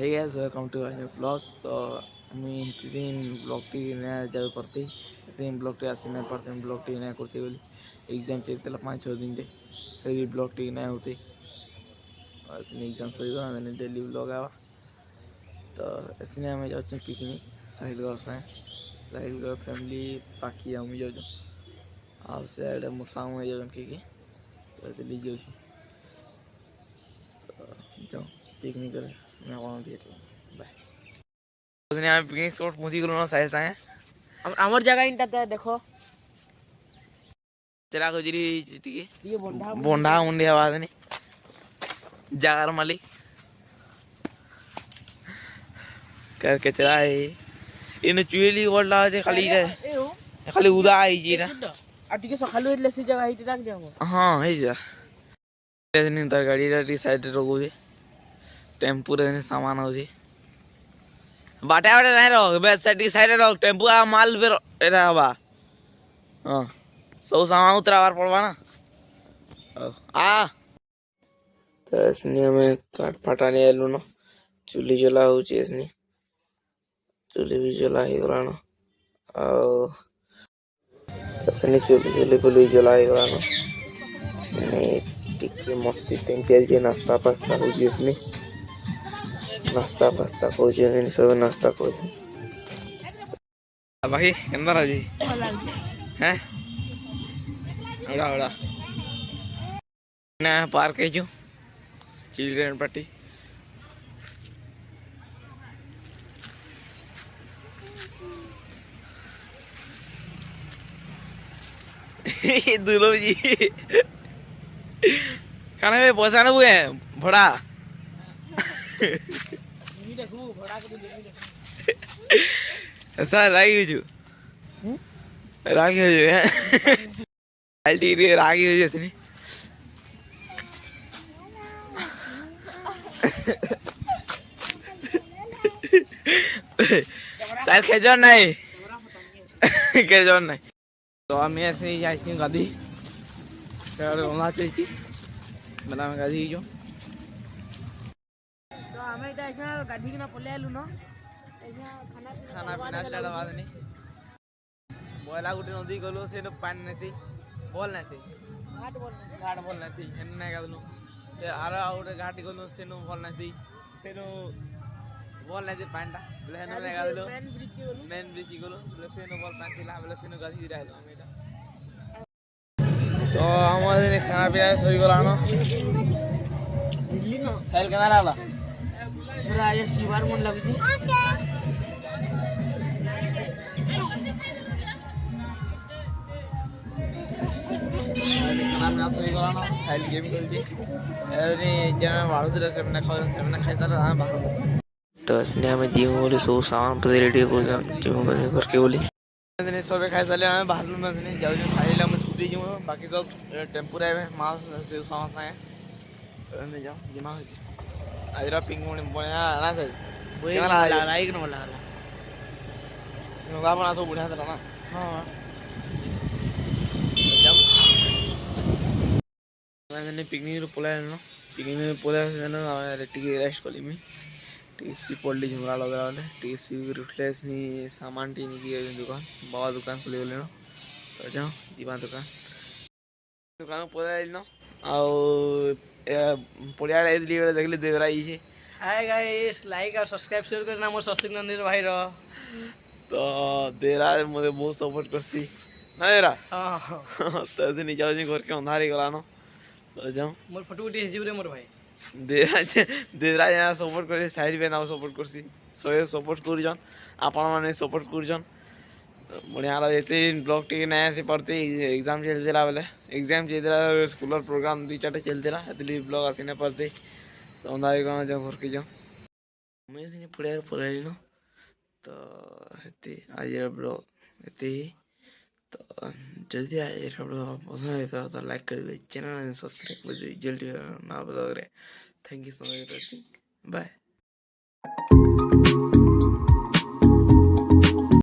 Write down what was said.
Hey guys, welcome to a new vlog. तो मैं दिन ब्लॉग टी नया जाऊ करते दिन ब्लॉग टी आसी नहीं पड़ते ब्लॉग टी नया करते बोली एग्जाम चलते 5-6 दिन दे फिर ब्लॉग टी नया होते और एग्जाम सही गला मैंने डेली ब्लॉग आवा तो इसने हमें जाऊँ पिकनिक साहिलगढ़ से साहिलगढ़ फैमिली पाखी हम जाऊँ आप से मुसाम में जाऊँ कि तो दिल्ली जाऊँ तो जाऊँ पिकनिक करे मैं वहाँ दिए बाय আমি পিকনিক স্পট পৌঁছি গেল না সাইজ সাহে আমার জায়গা ইনটাতে দেখো তেরা কইরি টিকে ये बंधा বন্ডা মুন্ডি হওয়া দেনি জাগার মালিক करके चला है इन चुएली बोलला जे खाली उदा आई जी ना आ टिके सखालु हेले से जगह हिट राख जाओ हां है जा दिन तर गाड़ी री साइड रोगो जे टेम्पो रे सामान हो जी बाटे बाटे नहीं रहो बैक साइड रहो टेम्पो आ माल फिर एरा बा हां सब सामान उतरावर पड़वा ना आ तो इसने में काट फटाने आलू ना चुली जला हो ची इसने चुली भी जला ही गलाना और तो इसने चुली पे जला ही गलाना इसने टिक्की मस्ती तेल जे नाश्ता पास्ता हो जी इसने नाश्ता पास्ता कोई सब नाश्ता कोई भाई अंदर आ जी हैं ओड़ा ओड़ा ना पार्क है जो चिल्ड्रन पार्टी दूल्हो जी खाने में पैसा ना हुए भड़ा ऐसा रागी हो रागी हो रागी हो जैसे साल खेजन नहीं खेजन नहीं तो আমি আসি যাইছি গাদি তার ওনা চাইছি মানে আমি গাদি যাও तो हमें इटा ऐसा गाड़ी के ना पले आलू न ऐसा खाना पीना स्टार्ट हुआ नहीं बोला गुटे नदी गलो से पानी नहीं बोल नहीं थी घाट बोल नहीं थी नहीं गलो आर गोटे घाट गलो से बोल नहीं थी फिर बोल नहीं थी पानी बोले नहीं गलो मेन ब्रिज गलो बोले से बोल पानी थी बोले से गाधी रहलो तो हमारे खाना पीना सही गला ना साइल केना लागला पूरा ये शिवार मन लगे छी खाना सही गला ना साइल गेम खेलती एनी जे बाळुदरे सेमने खाई सारा बाहर तो इसने हमें जिम बोली सब सामान पर रेडी कर जिम करके बोली ने सब खाई साले हमें बाहर में ने जाऊ जो साइल हम स्कूटी जिम बाकी सब टेम्पो रे माल से सामान है ने जाओ जिमा हो आजरा पिंग मोने बोया ना से बोला लाइक न बोला नगा बना सब बुढ़ा था ना हां मैंने पिकनिक रो पोला न पिकनिक में पोला न टिके रेस्ट कोली में टीसी पड़ली झुमरा लगा वाले टीसी रिफ्लेक्स नी सामान टी नी की दुकान बाबा दुकान खुले गले न तो जाओ जीवा दुकान पोला न आ पड़िया देखली देवरा ये हाय गाइस लाइक और सब्सक्राइब शेयर करना मोर सस्तिक नंदीर भाई रो तो देरा मुझे बहुत सपोर्ट करती ना देरा हां तो नहीं जाओ जी घर के अंधारी गला न तो जाओ मोर फोटो उठी हिजू रे मोर भाई देवरा यहाँ सपोर्ट कर साइड पे ना सपोर्ट करसी सोए सपोर्ट कर जन आपण माने सपोर्ट कर जन बढ़िया ला जेते ब्लॉग टी नया से पढ़ते एग्जाम चलते रहा बोले एग्जाम चलते रहा स्कूलर प्रोग्राम 2-4 चलते रहा इसलिए ब्लॉग आसीने पढ़ते तो अंदाज कौन जाओ घर के जाओ मैं सिने पढ़ाई नो तो हेते आज ब्लॉग हेते तो जल्दी आज ब्लॉग पसंद है तो लाइक कर दे चैनल सब्सक्राइब कर दे जल्दी ना ब्लॉग रे thank you so much bye